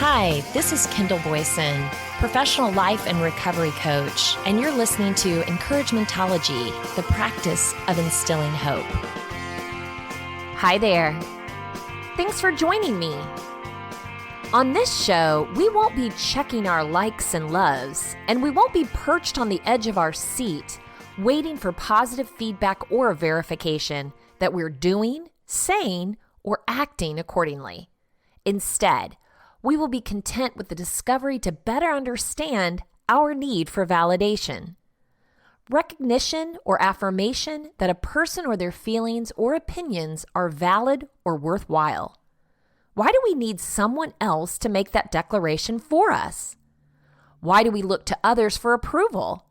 Hi, this is Kendall Boyson, professional life and recovery coach, and you're listening to Encouragementology, the practice of instilling hope. Hi there. Thanks for joining me. On this show, we won't be checking our likes and loves, and we won't be perched on the edge of our seat, waiting for positive feedback or verification that we're doing, saying, or acting accordingly. Instead, we will be content with the discovery to better understand our need for validation. Recognition or affirmation that a person or their feelings or opinions are valid or worthwhile. Why do we need someone else to make that declaration for us? Why do we look to others for approval?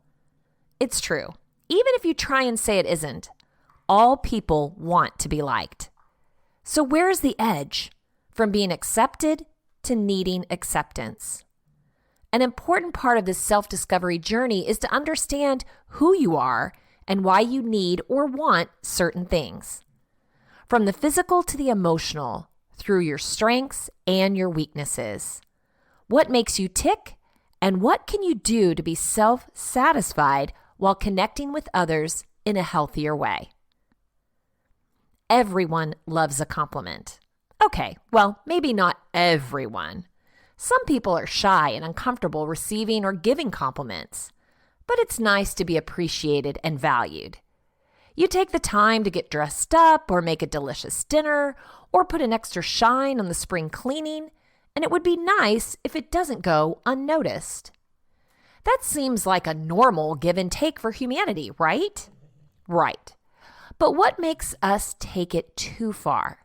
It's true. Even if you try and say it isn't, all people want to be liked. So where's the edge from being accepted to needing acceptance? An important part of this self-discovery journey is to understand who you are and why you need or want certain things. From the physical to the emotional, through your strengths and your weaknesses. What makes you tick, and what can you do to be self-satisfied while connecting with others in a healthier way? Everyone loves a compliment. Okay, well, maybe not everyone. Some people are shy and uncomfortable receiving or giving compliments, but it's nice to be appreciated and valued. You take the time to get dressed up or make a delicious dinner or put an extra shine on the spring cleaning, and it would be nice if it doesn't go unnoticed. That seems like a normal give and take for humanity, right? Right. But what makes us take it too far?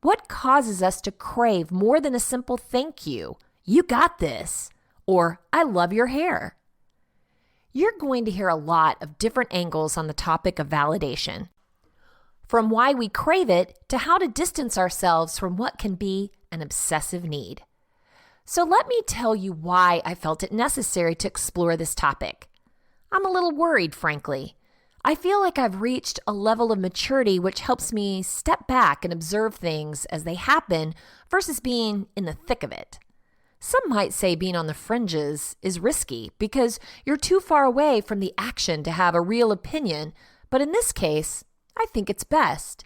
What causes us to crave more than a simple thank you, you got this, or I love your hair? You're going to hear a lot of different angles on the topic of validation, from why we crave it to how to distance ourselves from what can be an obsessive need. So let me tell you why I felt it necessary to explore this topic. I'm a little worried, frankly. I feel like I've reached a level of maturity which helps me step back and observe things as they happen versus being in the thick of it. Some might say being on the fringes is risky because you're too far away from the action to have a real opinion, but in this case, I think it's best.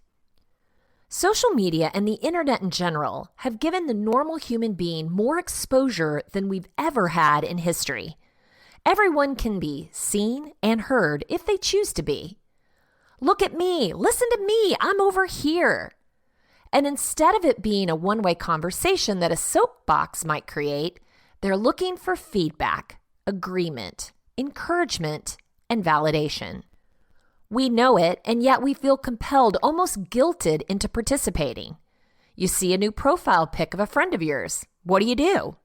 Social media and the internet in general have given the normal human being more exposure than we've ever had in history. Everyone can be seen and heard if they choose to be. Look at me, listen to me, I'm over here. And instead of it being a one-way conversation that a soapbox might create, they're looking for feedback, agreement, encouragement, and validation. We know it, and yet we feel compelled, almost guilted into participating. You see a new profile pic of a friend of yours. What do?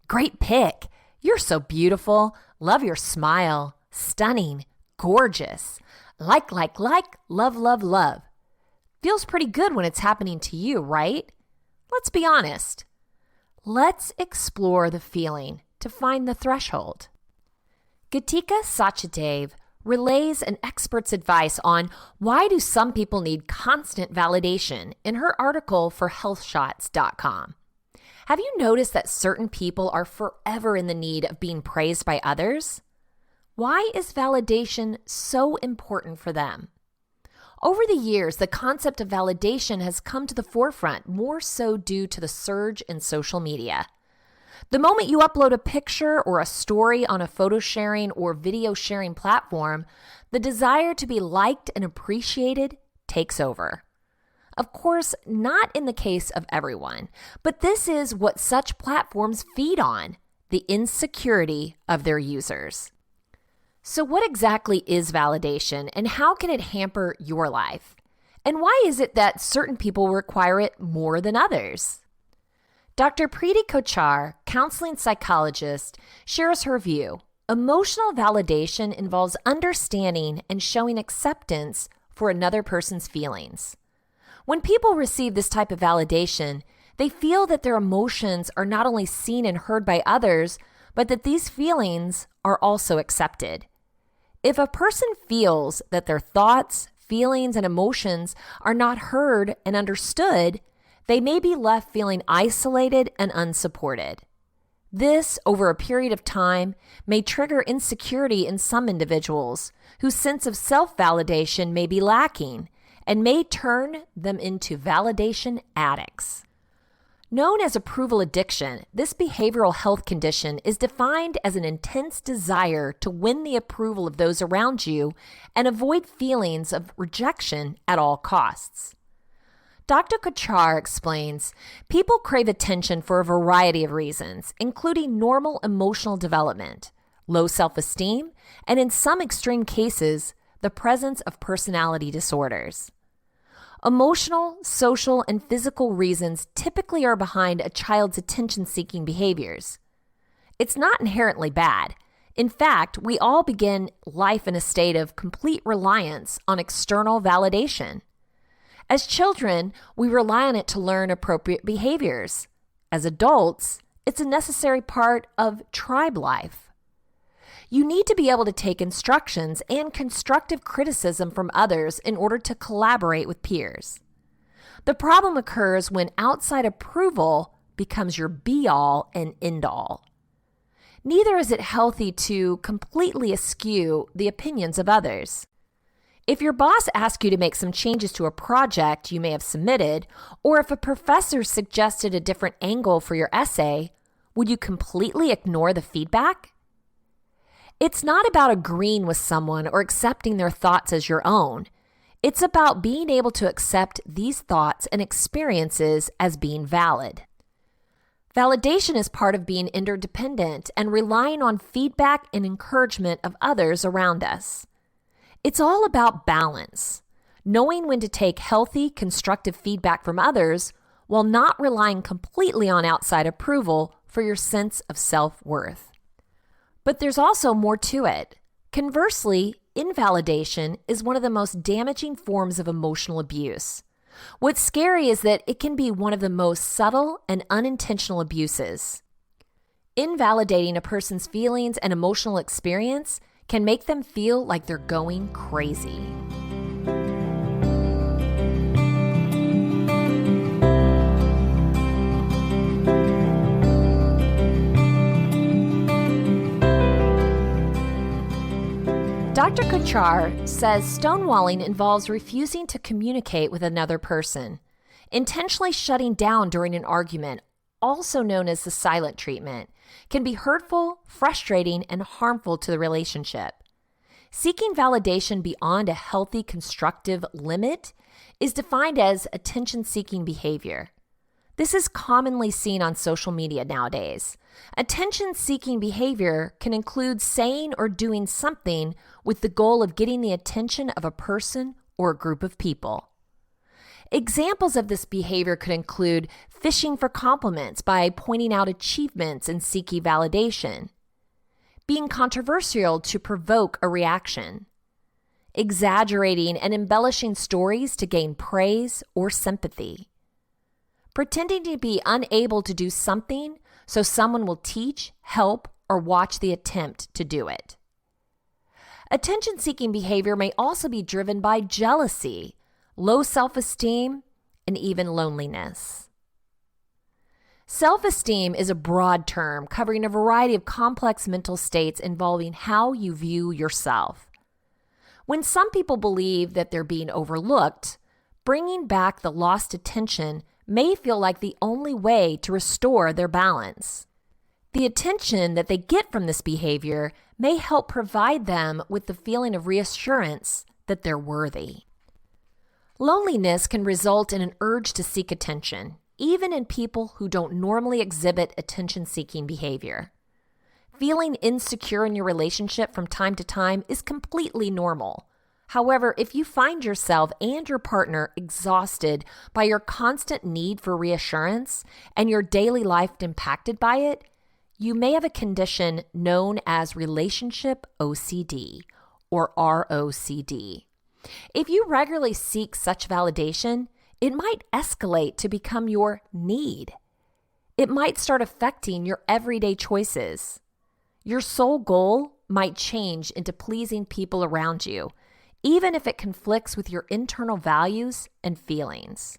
Great pic. You're so beautiful. Love your smile. Stunning. Gorgeous. Like, love, love, love. Feels pretty good when it's happening to you, right? Let's be honest. Let's explore the feeling to find the threshold. Gatika Sachadev relays an expert's advice on why do some people need constant validation in her article for healthshots.com. Have you noticed that certain people are forever in the need of being praised by others? Why is validation so important for them? Over the years, the concept of validation has come to the forefront, more so due to the surge in social media. The moment you upload a picture or a story on a photo sharing or video sharing platform, the desire to be liked and appreciated takes over. Of course, not in the case of everyone, but this is what such platforms feed on, the insecurity of their users. So what exactly is validation and how can it hamper your life? And why is it that certain people require it more than others? Dr. Preeti Kochar, counseling psychologist, shares her view. Emotional validation involves understanding and showing acceptance for another person's feelings. When people receive this type of validation, they feel that their emotions are not only seen and heard by others, but that these feelings are also accepted. If a person feels that their thoughts, feelings, and emotions are not heard and understood, they may be left feeling isolated and unsupported. This, over a period of time, may trigger insecurity in some individuals whose sense of self-validation may be lacking and may turn them into validation addicts. Known as approval addiction, this behavioral health condition is defined as an intense desire to win the approval of those around you and avoid feelings of rejection at all costs. Dr. Kochar explains, people crave attention for a variety of reasons, including normal emotional development, low self-esteem, and in some extreme cases, the presence of personality disorders. Emotional, social, and physical reasons typically are behind a child's attention-seeking behaviors. It's not inherently bad. In fact, we all begin life in a state of complete reliance on external validation. As children, we rely on it to learn appropriate behaviors. As adults, it's a necessary part of tribe life. You need to be able to take instructions and constructive criticism from others in order to collaborate with peers. The problem occurs when outside approval becomes your be-all and end-all. Neither is it healthy to completely eschew the opinions of others. If your boss asks you to make some changes to a project you may have submitted, or if a professor suggested a different angle for your essay, would you completely ignore the feedback? It's not about agreeing with someone or accepting their thoughts as your own. It's about being able to accept these thoughts and experiences as being valid. Validation is part of being interdependent and relying on feedback and encouragement of others around us. It's all about balance, knowing when to take healthy, constructive feedback from others while not relying completely on outside approval for your sense of self-worth. But there's also more to it. Conversely, invalidation is one of the most damaging forms of emotional abuse. What's scary is that it can be one of the most subtle and unintentional abuses. Invalidating a person's feelings and emotional experience can make them feel like they're going crazy. Dr. Kochar says stonewalling involves refusing to communicate with another person, intentionally shutting down during an argument, also known as the silent treatment, can be hurtful, frustrating, and harmful to the relationship. Seeking validation beyond a healthy, constructive limit is defined as attention-seeking behavior. This is commonly seen on social media nowadays. Attention-seeking behavior can include saying or doing something with the goal of getting the attention of a person or a group of people. Examples of this behavior could include fishing for compliments by pointing out achievements and seeking validation, being controversial to provoke a reaction, exaggerating and embellishing stories to gain praise or sympathy, pretending to be unable to do something so someone will teach, help, or watch the attempt to do it. Attention-seeking behavior may also be driven by jealousy, low self-esteem, and even loneliness. Self-esteem is a broad term covering a variety of complex mental states involving how you view yourself. When some people believe that they're being overlooked, bringing back the lost attention may feel like the only way to restore their balance. The attention that they get from this behavior may help provide them with the feeling of reassurance that they're worthy. Loneliness can result in an urge to seek attention, even in people who don't normally exhibit attention-seeking behavior. Feeling insecure in your relationship from time to time is completely normal. However, if you find yourself and your partner exhausted by your constant need for reassurance and your daily life impacted by it, you may have a condition known as relationship OCD or ROCD. If you regularly seek such validation, it might escalate to become your need. It might start affecting your everyday choices. Your sole goal might change into pleasing people around you, even if it conflicts with your internal values and feelings.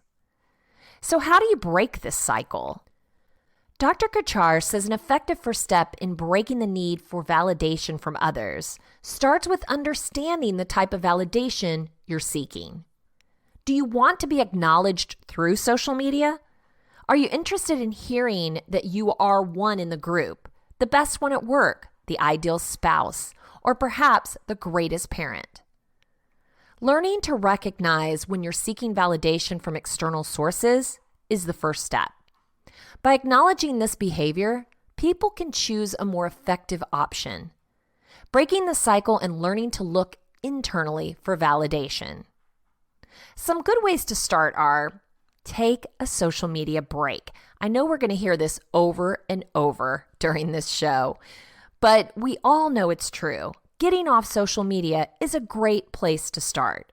So how do you break this cycle? Dr. Kachar says an effective first step in breaking the need for validation from others starts with understanding the type of validation you're seeking. Do you want to be acknowledged through social media? Are you interested in hearing that you are one in the group, the best one at work, the ideal spouse, or perhaps the greatest parent? Learning to recognize when you're seeking validation from external sources is the first step. By acknowledging this behavior, people can choose a more effective option, breaking the cycle and learning to look internally for validation. Some good ways to start are: take a social media break. I know we're going to hear this over and over during this show, but we all know it's true. Getting off social media is a great place to start.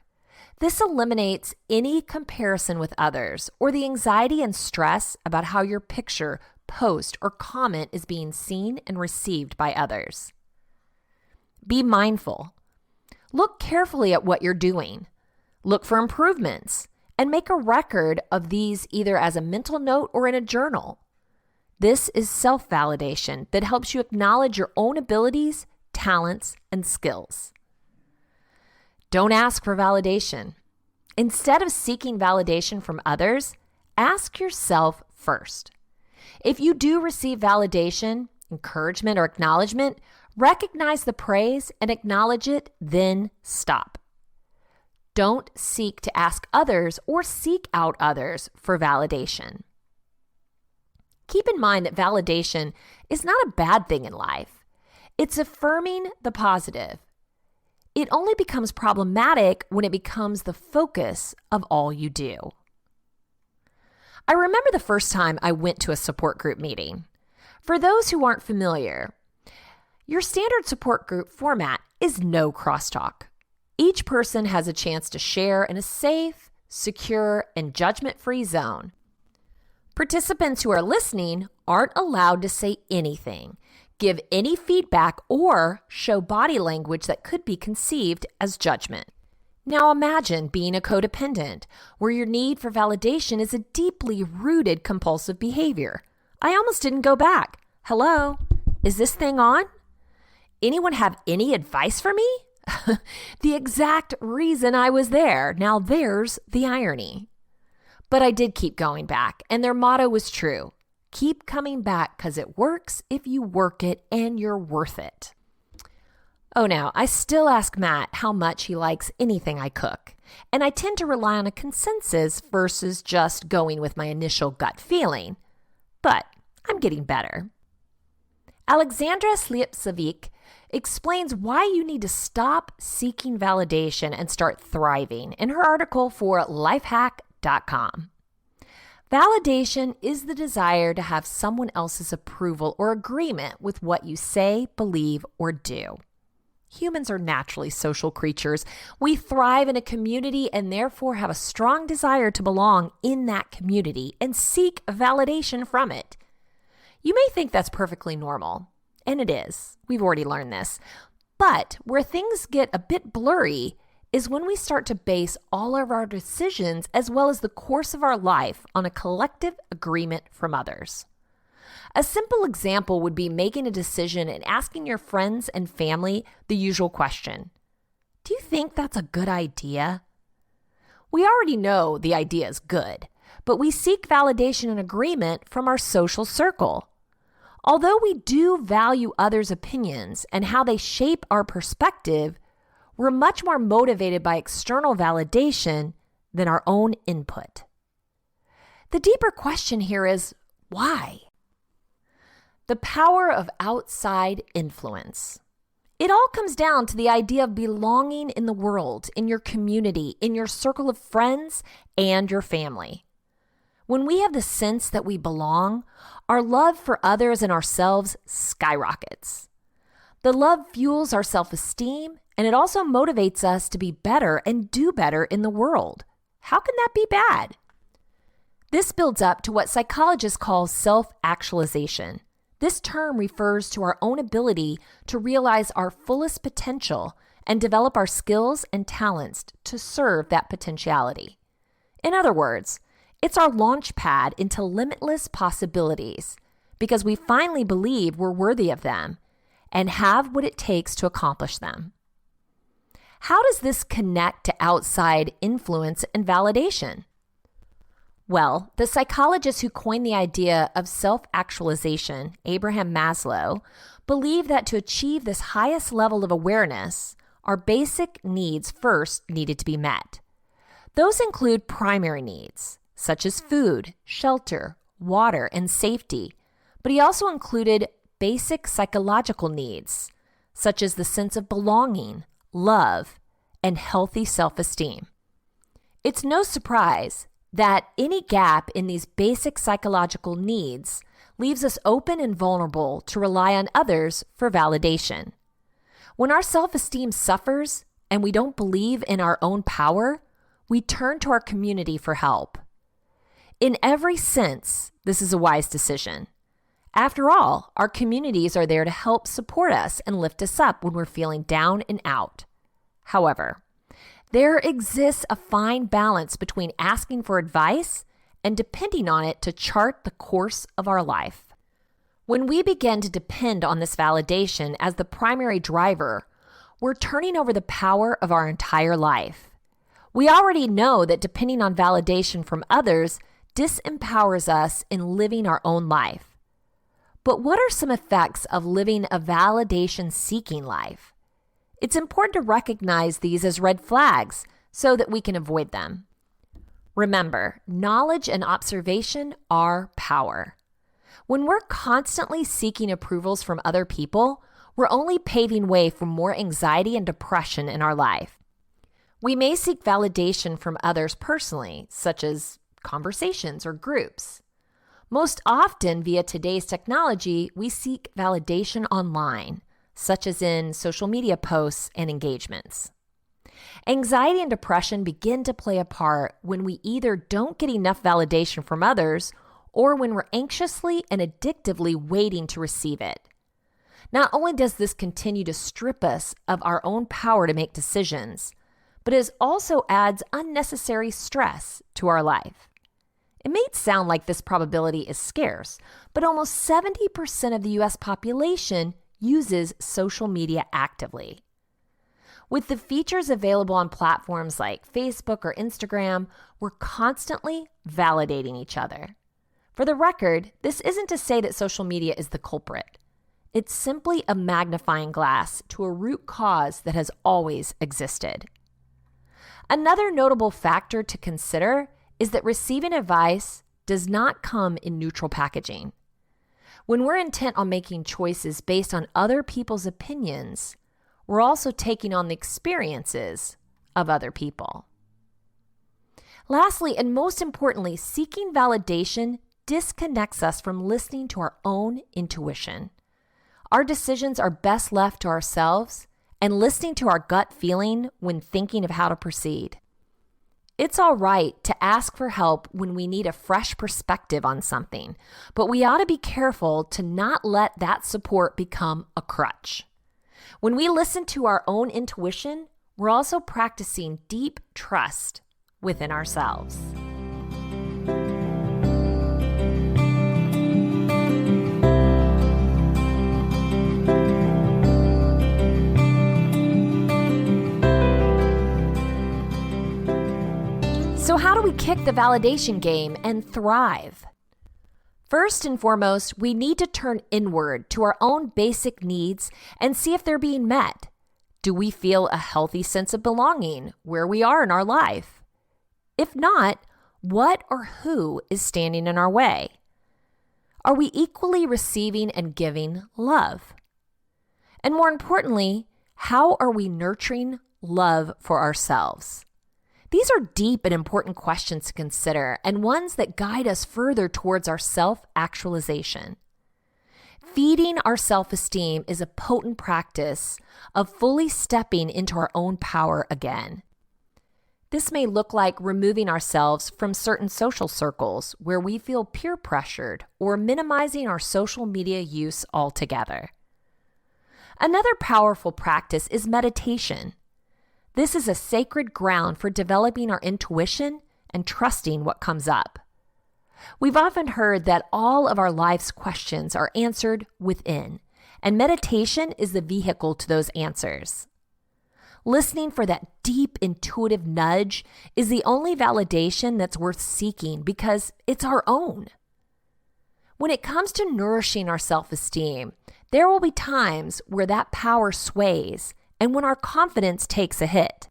This eliminates any comparison with others or the anxiety and stress about how your picture, post, or comment is being seen and received by others. Be mindful. Look carefully at what you're doing. Look for improvements and make a record of these either as a mental note or in a journal. This is self-validation that helps you acknowledge your own abilities, talents, and skills. Don't ask for validation. Instead of seeking validation from others, ask yourself first. If you do receive validation, encouragement, or acknowledgement, recognize the praise and acknowledge it, then stop. Don't seek to ask others or seek out others for validation. Keep in mind that validation is not a bad thing in life. It's affirming the positive. It only becomes problematic when it becomes the focus of all you do. I remember the first time I went to a support group meeting. For those who aren't familiar, your standard support group format is no crosstalk. Each person has a chance to share in a safe, secure, and judgment-free zone. Participants who are listening aren't allowed to say anything, give any feedback, or show body language that could be conceived as judgment. Now imagine being a codependent, where your need for validation is a deeply rooted compulsive behavior. I almost didn't go back. Hello? Is this thing on? Anyone have any advice for me? The exact reason I was there. Now there's the irony. But I did keep going back, and their motto was true. Keep coming back because it works if you work it and you're worth it. Oh, now, I still ask Matt how much he likes anything I cook, and I tend to rely on a consensus versus just going with my initial gut feeling. But I'm getting better. Alexandra Sliepsovic explains why you need to stop seeking validation and start thriving in her article for lifehack.com. Validation is the desire to have someone else's approval or agreement with what you say, believe, or do. Humans are naturally social creatures. We thrive in a community and therefore have a strong desire to belong in that community and seek validation from it. You may think that's perfectly normal, and it is. We've already learned this. But where things get a bit blurry is when we start to base all of our decisions as well as the course of our life on a collective agreement from others. A simple example would be making a decision and asking your friends and family the usual question: do you think that's a good idea? We already know the idea is good, but we seek validation and agreement from our social circle. Although we do value others' opinions and how they shape our perspective, we're much more motivated by external validation than our own input. The deeper question here is, why? The power of outside influence. It all comes down to the idea of belonging in the world, in your community, in your circle of friends, and your family. When we have the sense that we belong, our love for others and ourselves skyrockets. The love fuels our self-esteem, and it also motivates us to be better and do better in the world. How can that be bad? This builds up to what psychologists call self-actualization. This term refers to our own ability to realize our fullest potential and develop our skills and talents to serve that potentiality. In other words, It's our launch pad into limitless possibilities because we finally believe we're worthy of them and have what it takes to accomplish them. How does this connect to outside influence and validation? Well, the psychologist who coined the idea of self-actualization, Abraham Maslow, believed that to achieve this highest level of awareness, our basic needs first needed to be met. Those include primary needs, such as food, shelter, water, and safety, but he also included basic psychological needs, such as the sense of belonging, love, and healthy self-esteem. It's no surprise that any gap in these basic psychological needs leaves us open and vulnerable to rely on others for validation. When our self-esteem suffers and we don't believe in our own power, we turn to our community for help. In every sense, this is a wise decision. After all, our communities are there to help support us and lift us up when we're feeling down and out. However, there exists a fine balance between asking for advice and depending on it to chart the course of our life. When we begin to depend on this validation as the primary driver, we're turning over the power of our entire life. We already know that depending on validation from others disempowers us in living our own life. But what are some effects of living a validation-seeking life? It's important to recognize these as red flags so that we can avoid them. Remember, knowledge and observation are power. When we're constantly seeking approvals from other people, we're only paving way for more anxiety and depression in our life. We may seek validation from others personally, such as conversations or groups. Most often, via today's technology, we seek validation online, such as in social media posts and engagements. Anxiety and depression begin to play a part when we either don't get enough validation from others or when we're anxiously and addictively waiting to receive it. Not only does this continue to strip us of our own power to make decisions, but it also adds unnecessary stress to our life. It may sound like this probability is scarce, but almost 70% of the U.S. population uses social media actively. With the features available on platforms like Facebook or Instagram, we're constantly validating each other. For the record, this isn't to say that social media is the culprit. It's simply a magnifying glass to a root cause that has always existed. Another notable factor to consider is that receiving advice does not come in neutral packaging. When we're intent on making choices based on other people's opinions, we're also taking on the experiences of other people. Lastly, and most importantly, seeking validation disconnects us from listening to our own intuition. Our decisions are best left to ourselves and listening to our gut feeling when thinking of how to proceed. It's all right to ask for help when we need a fresh perspective on something, but we ought to be careful to not let that support become a crutch. When we listen to our own intuition, we're also practicing deep trust within ourselves. So how do we kick the validation game and thrive? First and foremost, we need to turn inward to our own basic needs and see if they're being met. Do we feel a healthy sense of belonging where we are in our life? If not, what or who is standing in our way? Are we equally receiving and giving love? And more importantly, how are we nurturing love for ourselves? These are deep and important questions to consider and ones that guide us further towards our self-actualization. Feeding our self-esteem is a potent practice of fully stepping into our own power again. This may look like removing ourselves from certain social circles where we feel peer pressured or minimizing our social media use altogether. Another powerful practice is meditation. This is a sacred ground for developing our intuition and trusting what comes up. We've often heard that all of our life's questions are answered within, and meditation is the vehicle to those answers. Listening for that deep intuitive nudge is the only validation that's worth seeking because it's our own. When it comes to nourishing our self-esteem, there will be times where that power sways and when our confidence takes a hit.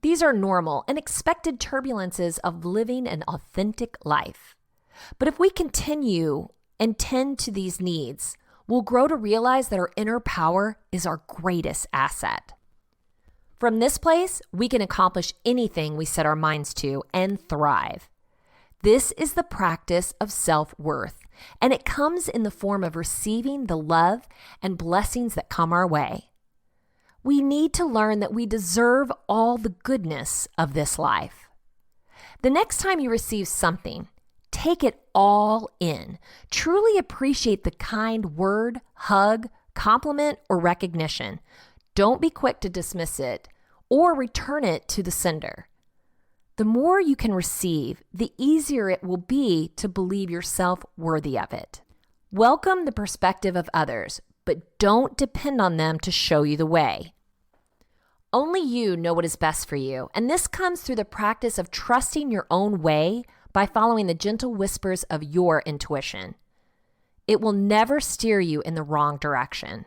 These are normal and expected turbulences of living an authentic life. But if we continue and tend to these needs, we'll grow to realize that our inner power is our greatest asset. From this place, we can accomplish anything we set our minds to and thrive. This is the practice of self-worth, and it comes in the form of receiving the love and blessings that come our way. We need to learn that we deserve all the goodness of this life. The next time you receive something, take it all in. Truly appreciate the kind word, hug, compliment, or recognition. Don't be quick to dismiss it or return it to the sender. The more you can receive, the easier it will be to believe yourself worthy of it. Welcome the perspective of others, but don't depend on them to show you the way. Only you know what is best for you, and this comes through the practice of trusting your own way by following the gentle whispers of your intuition. It will never steer you in the wrong direction.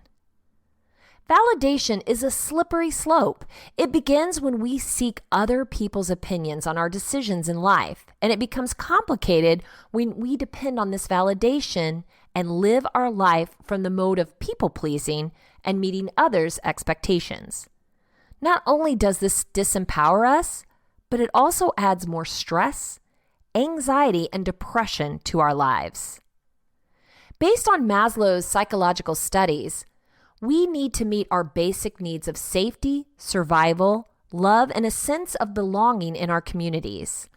Validation is a slippery slope. It begins when we seek other people's opinions on our decisions in life, and it becomes complicated when we depend on this validation and live our life from the mode of people-pleasing and meeting others' expectations. Not only does this disempower us, but it also adds more stress, anxiety, and depression to our lives. Based on Maslow's psychological studies, we need to meet our basic needs of safety, survival, love, and a sense of belonging in our communities.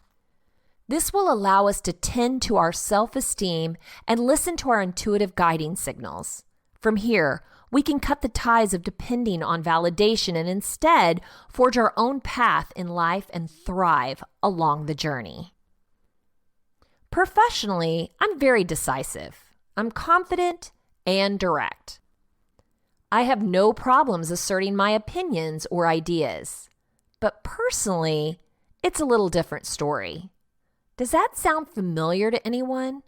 This will allow us to tend to our self-esteem and listen to our intuitive guiding signals. From here, we can cut the ties of depending on validation and instead forge our own path in life and thrive along the journey. Professionally, I'm very decisive. I'm confident and direct. I have no problems asserting my opinions or ideas. But personally, it's a little different story. Does that sound familiar to anyone?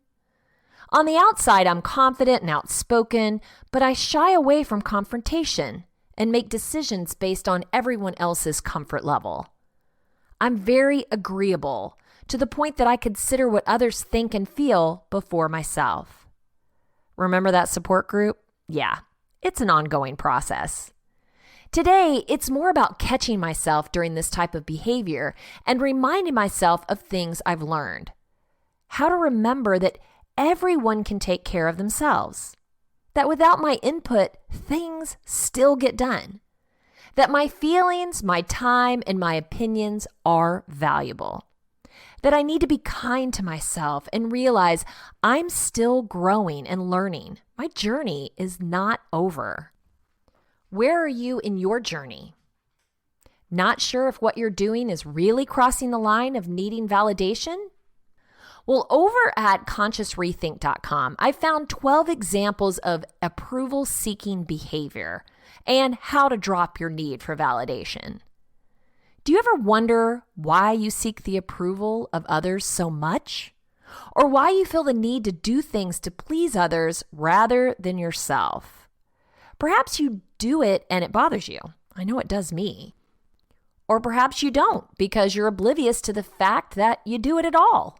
On the outside, I'm confident and outspoken, but I shy away from confrontation and make decisions based on everyone else's comfort level. I'm very agreeable, to the point that I consider what others think and feel before myself. Remember that support group? Yeah, it's an ongoing process. Today, it's more about catching myself during this type of behavior and reminding myself of things I've learned. How to remember that everyone can take care of themselves. That without my input, things still get done. That my feelings, my time, and my opinions are valuable. That I need to be kind to myself and realize I'm still growing and learning. My journey is not over. Where are you in your journey? Not sure if what you're doing is really crossing the line of needing validation? Well, over at consciousrethink.com, I found 12 examples of approval-seeking behavior and how to drop your need for validation. Do you ever wonder why you seek the approval of others so much? Or why you feel the need to do things to please others rather than yourself? Perhaps you do it and it bothers you. I know it does me. Or perhaps you don't because you're oblivious to the fact that you do it at all.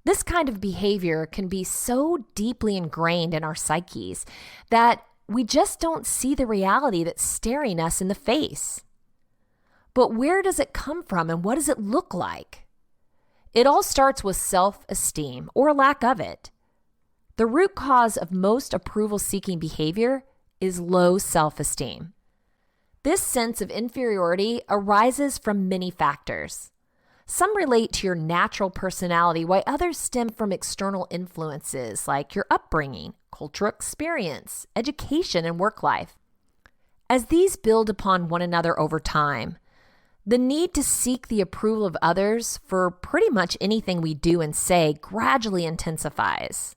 This kind of behavior can be so deeply ingrained in our psyches that we just don't see the reality that's staring us in the face. But where does it come from and what does it look like? It all starts with self-esteem or lack of it. The root cause of most approval-seeking behavior is low self-esteem. This sense of inferiority arises from many factors. Some relate to your natural personality, while others stem from external influences like your upbringing, cultural experience, education, and work life. As these build upon one another over time, The need to seek the approval of others for pretty much anything we do and say gradually intensifies.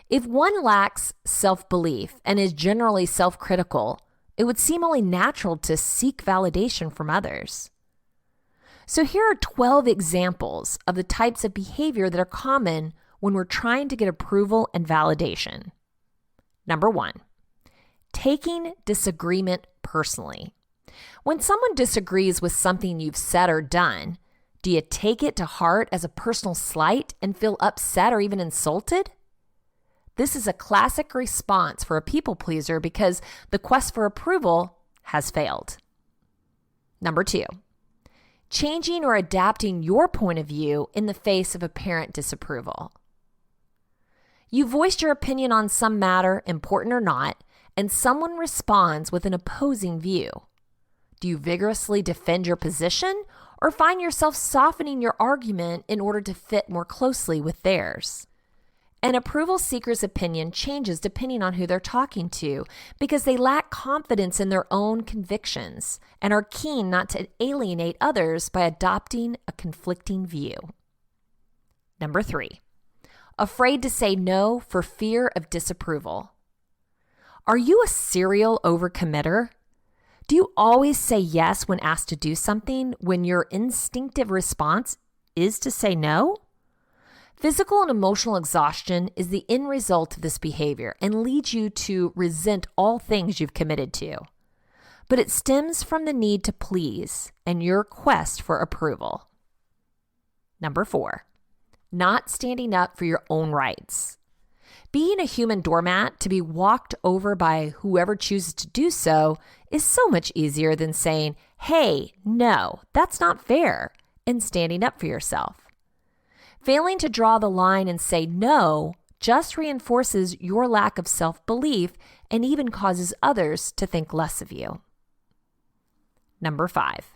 If one lacks self-belief and is generally self-critical, it would seem only natural to seek validation from others. So here are 12 examples of the types of behavior that are common when we're trying to get approval and validation. Number 1, taking disagreement personally. When someone disagrees with something you've said or done, do you take it to heart as a personal slight and feel upset or even insulted? This is a classic response for a people pleaser because the quest for approval has failed. Number 2, changing or adapting your point of view in the face of apparent disapproval. You voiced your opinion on some matter, important or not, and someone responds with an opposing view. Do you vigorously defend your position or find yourself softening your argument in order to fit more closely with theirs? An approval seeker's opinion changes depending on who they're talking to because they lack confidence in their own convictions and are keen not to alienate others by adopting a conflicting view. Number 3, afraid to say no for fear of disapproval. Are you a serial overcommitter? Do you always say yes when asked to do something when your instinctive response is to say no? Physical and emotional exhaustion is the end result of this behavior and leads you to resent all things you've committed to. But it stems from the need to please and your quest for approval. Number 4, not standing up for your own rights. Being a human doormat to be walked over by whoever chooses to do so is so much easier than saying, hey, no, that's not fair, and standing up for yourself. Failing to draw the line and say no just reinforces your lack of self-belief and even causes others to think less of you. Number 5,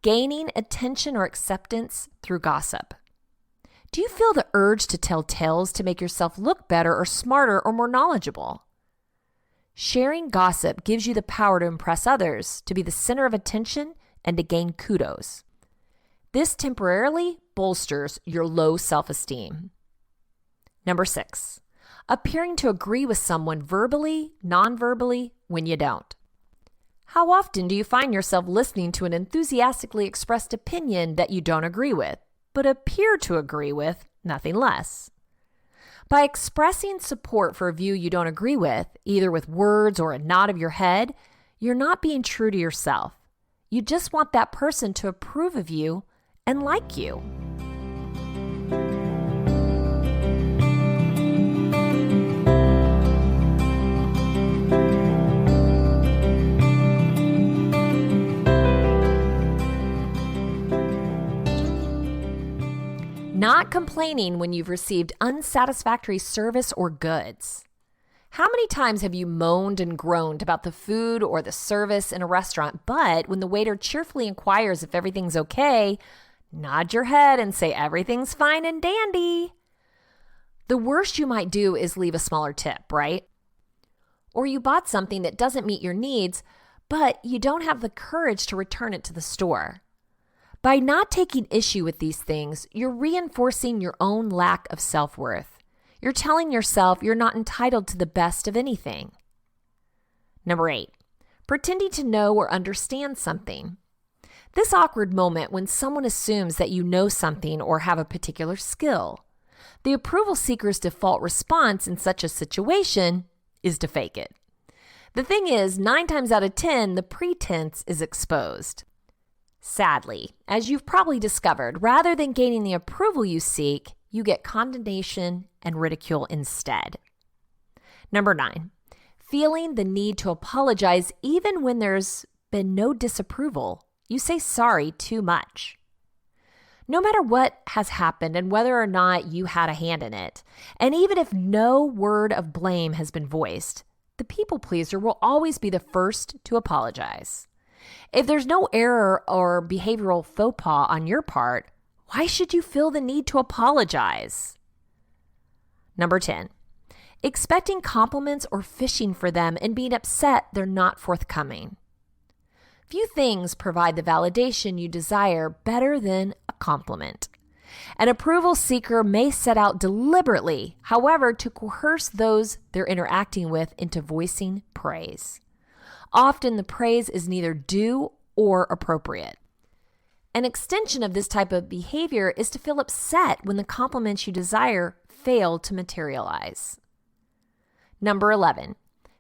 gaining attention or acceptance through gossip. Do you feel the urge to tell tales to make yourself look better or smarter or more knowledgeable? Sharing gossip gives you the power to impress others, to be the center of attention, and to gain kudos. This temporarily bolsters your low self-esteem. Number 6, appearing to agree with someone verbally, non-verbally, when you don't. How often do you find yourself listening to an enthusiastically expressed opinion that you don't agree with, but appear to agree with nothing less? By expressing support for a view you don't agree with, either with words or a nod of your head, you're not being true to yourself. You just want that person to approve of you and like you. Not complaining when you've received unsatisfactory service or goods. How many times have you moaned and groaned about the food or the service in a restaurant, but when the waiter cheerfully inquires if everything's okay, nod your head and say everything's fine and dandy? The worst you might do is leave a smaller tip, right? Or you bought something that doesn't meet your needs, but you don't have the courage to return it to the store. By not taking issue with these things, you're reinforcing your own lack of self-worth. You're telling yourself you're not entitled to the best of anything. Number 8, pretending to know or understand something. This awkward moment when someone assumes that you know something or have a particular skill. The approval seeker's default response in such a situation is to fake it. The thing is, 9 times out of 10, the pretense is exposed. Sadly, as you've probably discovered, rather than gaining the approval you seek, you get condemnation and ridicule instead. Number 9, feeling the need to apologize even when there's been no disapproval. You say sorry too much. No matter what has happened and whether or not you had a hand in it, and even if no word of blame has been voiced, the people pleaser will always be the first to apologize. If there's no error or behavioral faux pas on your part, why should you feel the need to apologize? Number 10, expecting compliments or fishing for them and being upset they're not forthcoming. Few things provide the validation you desire better than a compliment. An approval seeker may set out deliberately, however, to coerce those they're interacting with into voicing praise. Often the praise is neither due or appropriate. An extension of this type of behavior is to feel upset when the compliments you desire fail to materialize. Number 11,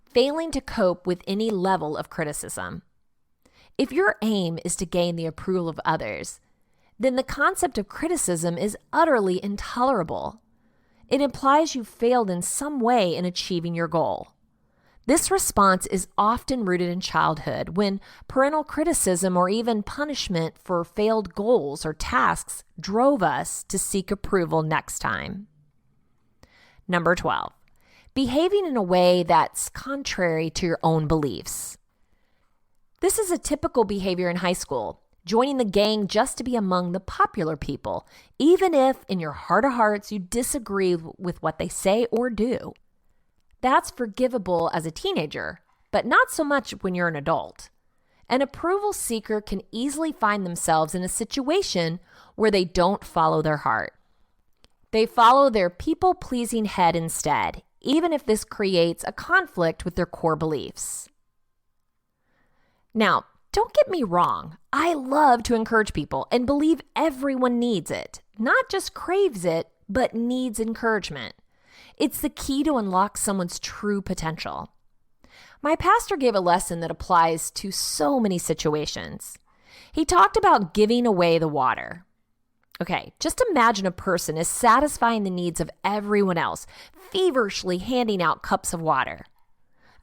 failing to cope with any level of criticism. If your aim is to gain the approval of others, then the concept of criticism is utterly intolerable. It implies you failed in some way in achieving your goal. This response is often rooted in childhood, when parental criticism or even punishment for failed goals or tasks drove us to seek approval next time. Number 12, behaving in a way that's contrary to your own beliefs. This is a typical behavior in high school, joining the gang just to be among the popular people, even if in your heart of hearts you disagree with what they say or do. That's forgivable as a teenager, but not so much when you're an adult. An approval seeker can easily find themselves in a situation where they don't follow their heart. They follow their people-pleasing head instead, even if this creates a conflict with their core beliefs. Now, don't get me wrong. I love to encourage people and believe everyone needs it, not just craves it, but needs encouragement. It's the key to unlock someone's true potential. My pastor gave a lesson that applies to so many situations. He talked about giving away the water. Okay, just imagine a person is satisfying the needs of everyone else, feverishly handing out cups of water.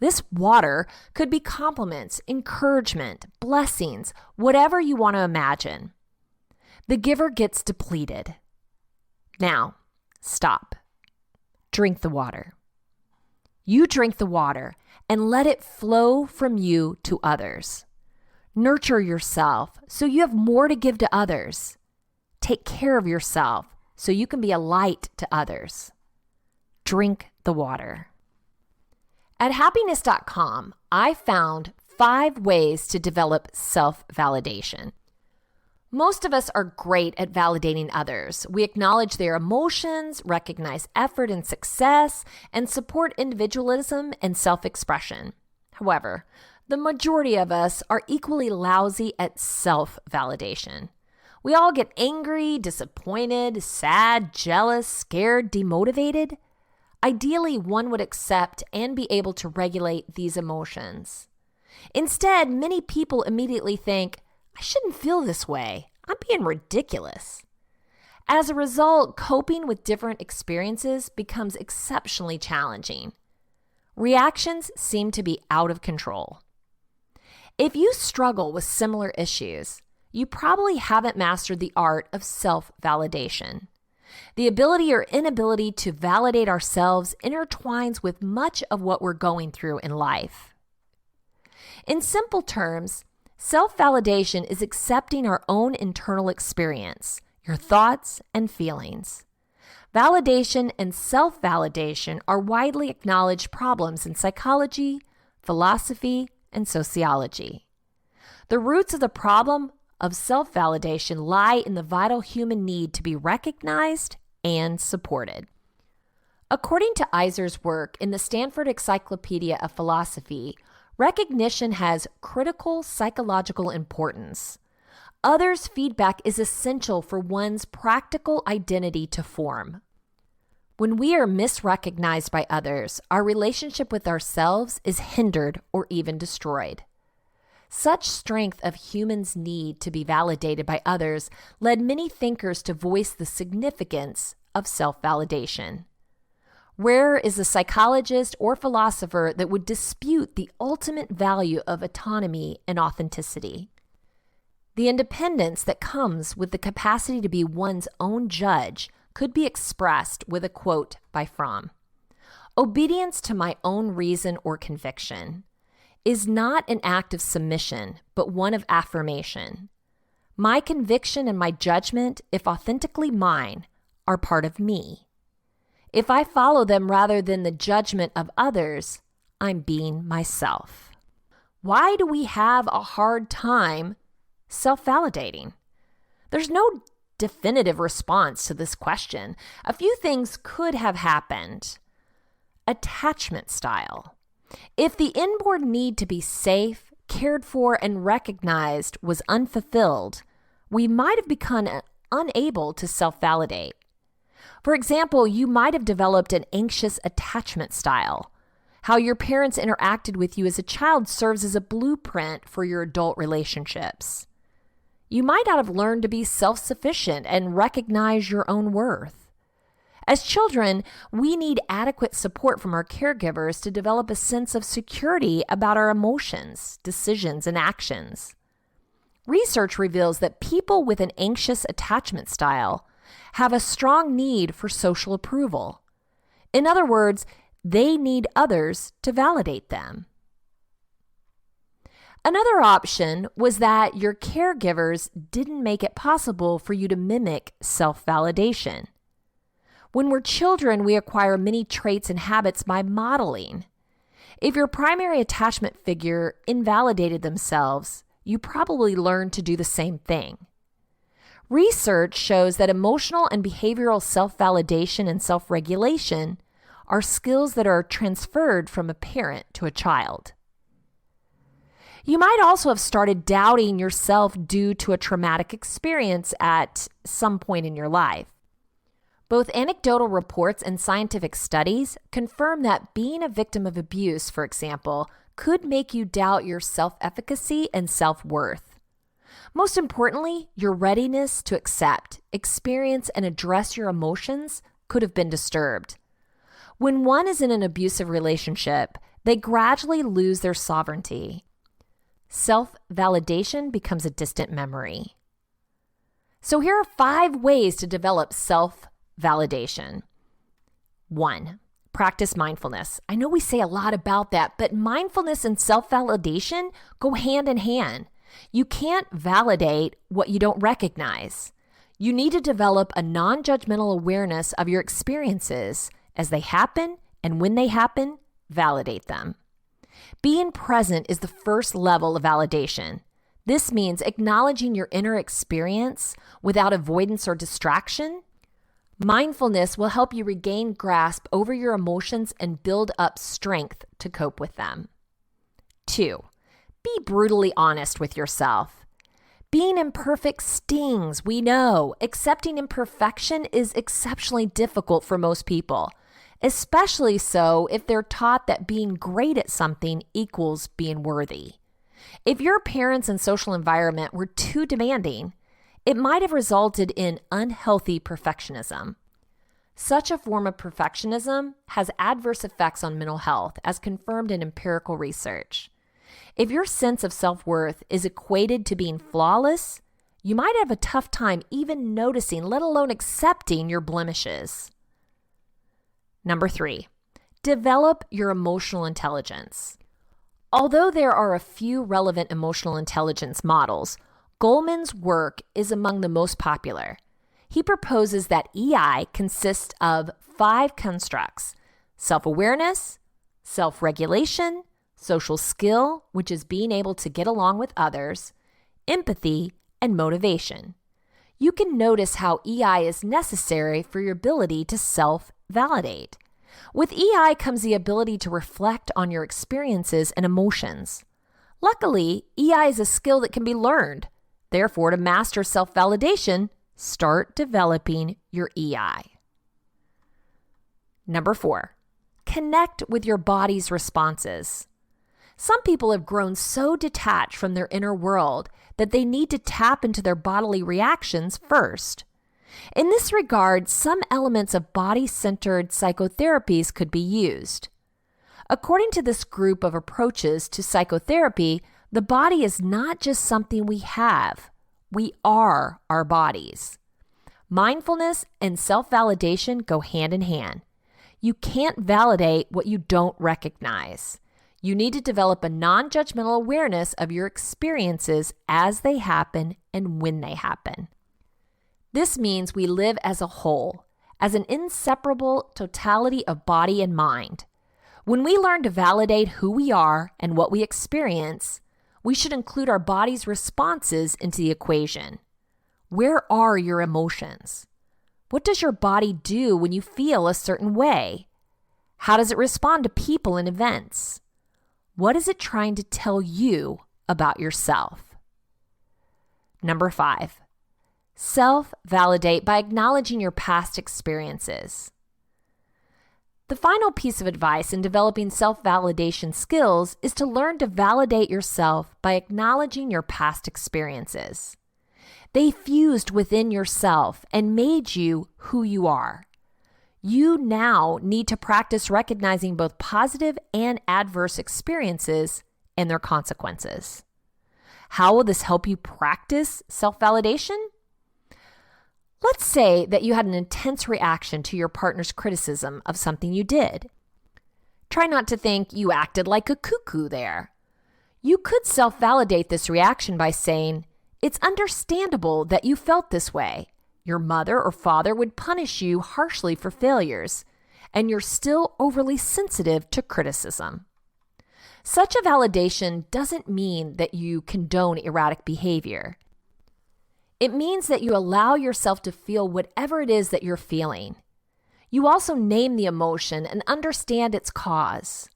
This water could be compliments, encouragement, blessings, whatever you want to imagine. The giver gets depleted. Now, stop. Drink the water. You drink the water and let it flow from you to others. Nurture yourself so you have more to give to others. Take care of yourself so you can be a light to others. Drink the water. At happiness.com, I found 5 ways to develop self-validation. Most of us are great at validating others. We acknowledge their emotions, recognize effort and success, and support individualism and self-expression. However, the majority of us are equally lousy at self-validation. We all get angry, disappointed, sad, jealous, scared, demotivated. Ideally, one would accept and be able to regulate these emotions. Instead, many people immediately think, I shouldn't feel this way. I'm being ridiculous. As a result, coping with different experiences becomes exceptionally challenging. Reactions seem to be out of control. If you struggle with similar issues, you probably haven't mastered the art of self-validation. The ability or inability to validate ourselves intertwines with much of what we're going through in life. In simple terms, self-validation is accepting our own internal experience, your thoughts and feelings. Validation and self-validation are widely acknowledged problems in psychology, philosophy, and sociology. The roots of the problem of self-validation lie in the vital human need to be recognized and supported. According to Iser's work in the Stanford Encyclopedia of Philosophy, recognition has critical psychological importance. Others' feedback is essential for one's practical identity to form. When we are misrecognized by others, our relationship with ourselves is hindered or even destroyed. Such strength of humans' need to be validated by others led many thinkers to voice the significance of self-validation. Rare is a psychologist or philosopher that would dispute the ultimate value of autonomy and authenticity. The independence that comes with the capacity to be one's own judge could be expressed with a quote by Fromm. Obedience to my own reason or conviction is not an act of submission, but one of affirmation. My conviction and my judgment, if authentically mine, are part of me. If I follow them rather than the judgment of others, I'm being myself. Why do we have a hard time self-validating? There's no definitive response to this question. A few things could have happened. Attachment style. If the inborn need to be safe, cared for, and recognized was unfulfilled, we might have become unable to self-validate. For example, you might have developed an anxious attachment style. How your parents interacted with you as a child serves as a blueprint for your adult relationships. You might not have learned to be self-sufficient and recognize your own worth. As children, we need adequate support from our caregivers to develop a sense of security about our emotions, decisions, and actions. Research reveals that people with an anxious attachment style have a strong need for social approval. In other words, they need others to validate them. Another option was that your caregivers didn't make it possible for you to mimic self-validation. When we're children, we acquire many traits and habits by modeling. If your primary attachment figure invalidated themselves, you probably learned to do the same thing. Research shows that emotional and behavioral self-validation and self-regulation are skills that are transferred from a parent to a child. You might also have started doubting yourself due to a traumatic experience at some point in your life. Both anecdotal reports and scientific studies confirm that being a victim of abuse, for example, could make you doubt your self-efficacy and self-worth. Most importantly, your readiness to accept, experience, and address your emotions could have been disturbed. When one is in an abusive relationship, they gradually lose their sovereignty. Self-validation becomes a distant memory. So here are 5 ways to develop self-validation. 1, practice mindfulness. I know we say a lot about that, but mindfulness and self-validation go hand in hand. You can't validate what you don't recognize. You need to develop a non-judgmental awareness of your experiences as they happen, and when they happen, validate them. Being present is the first level of validation. This means acknowledging your inner experience without avoidance or distraction. Mindfulness will help you regain grasp over your emotions and build up strength to cope with them. 2, be brutally honest with yourself. Being imperfect stings, we know. Accepting imperfection is exceptionally difficult for most people, especially so if they're taught that being great at something equals being worthy. If your parents and social environment were too demanding, it might have resulted in unhealthy perfectionism. Such a form of perfectionism has adverse effects on mental health, as confirmed in empirical research. If your sense of self-worth is equated to being flawless, you might have a tough time even noticing, let alone accepting, your blemishes. 3, develop your emotional intelligence. Although there are a few relevant emotional intelligence models, Goleman's work is among the most popular. He proposes that EI consists of 5 constructs: self-awareness, self-regulation, social skill, which is being able to get along with others, empathy, and motivation. You can notice how EI is necessary for your ability to self-validate. With EI comes the ability to reflect on your experiences and emotions. Luckily, EI is a skill that can be learned. Therefore, to master self-validation, start developing your EI. 4, connect with your body's responses. Some people have grown so detached from their inner world that they need to tap into their bodily reactions first. In this regard, some elements of body-centered psychotherapies could be used. According to this group of approaches to psychotherapy, the body is not just something we have. We are our bodies. Mindfulness and self-validation go hand in hand. You can't validate what you don't recognize. You need to develop a non-judgmental awareness of your experiences as they happen and when they happen. This means we live as a whole, as an inseparable totality of body and mind. When we learn to validate who we are and what we experience, we should include our body's responses into the equation. Where are your emotions? What does your body do when you feel a certain way? How does it respond to people and events? What is it trying to tell you about yourself? Number 5, self-validate by acknowledging your past experiences. The final piece of advice in developing self-validation skills is to learn to validate yourself by acknowledging your past experiences. They fused within yourself and made you who you are. You now need to practice recognizing both positive and adverse experiences and their consequences. How will this help you practice self-validation? Let's say that you had an intense reaction to your partner's criticism of something you did. Try not to think you acted like a cuckoo there. You could self-validate this reaction by saying, "It's understandable that you felt this way. Your mother or father would punish you harshly for failures, and you're still overly sensitive to criticism." Such a validation doesn't mean that you condone erratic behavior. It means that you allow yourself to feel whatever it is that you're feeling. You also name the emotion and understand its cause.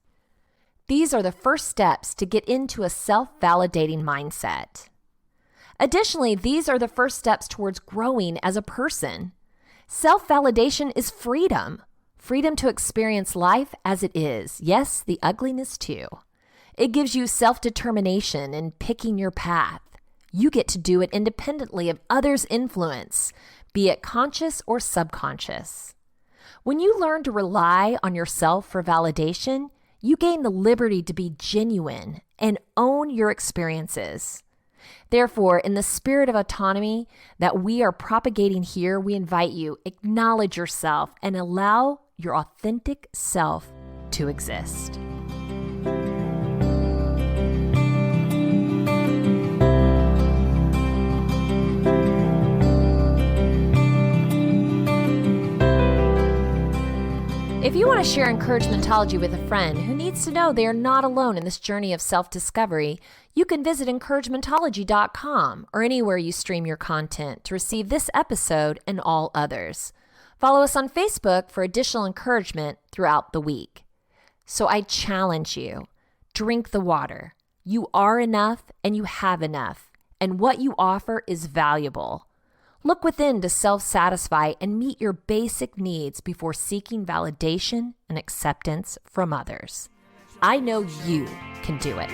These are the first steps to get into a self-validating mindset. Additionally, these are the first steps towards growing as a person. Self-validation is freedom. Freedom to experience life as it is. Yes, the ugliness too. It gives you self-determination in picking your path. You get to do it independently of others' influence, be it conscious or subconscious. When you learn to rely on yourself for validation, you gain the liberty to be genuine and own your experiences. Therefore, in the spirit of autonomy that we are propagating here, we invite you, acknowledge yourself and allow your authentic self to exist. If you want to share encouragementology with a friend who needs to know they are not alone in this journey of self-discovery, you can visit encouragementology.com or anywhere you stream your content to receive this episode and all others. Follow us on Facebook for additional encouragement throughout the week. So I challenge you, drink the water. You are enough and you have enough, and what you offer is valuable. Look within to self-satisfy and meet your basic needs before seeking validation and acceptance from others. I know you can do it.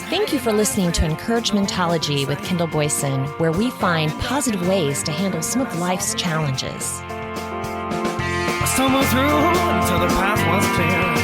Thank you for listening to Encouragementology with Kendall Boyson, where we find positive ways to handle some of life's challenges. I stumbled through until the path was clear.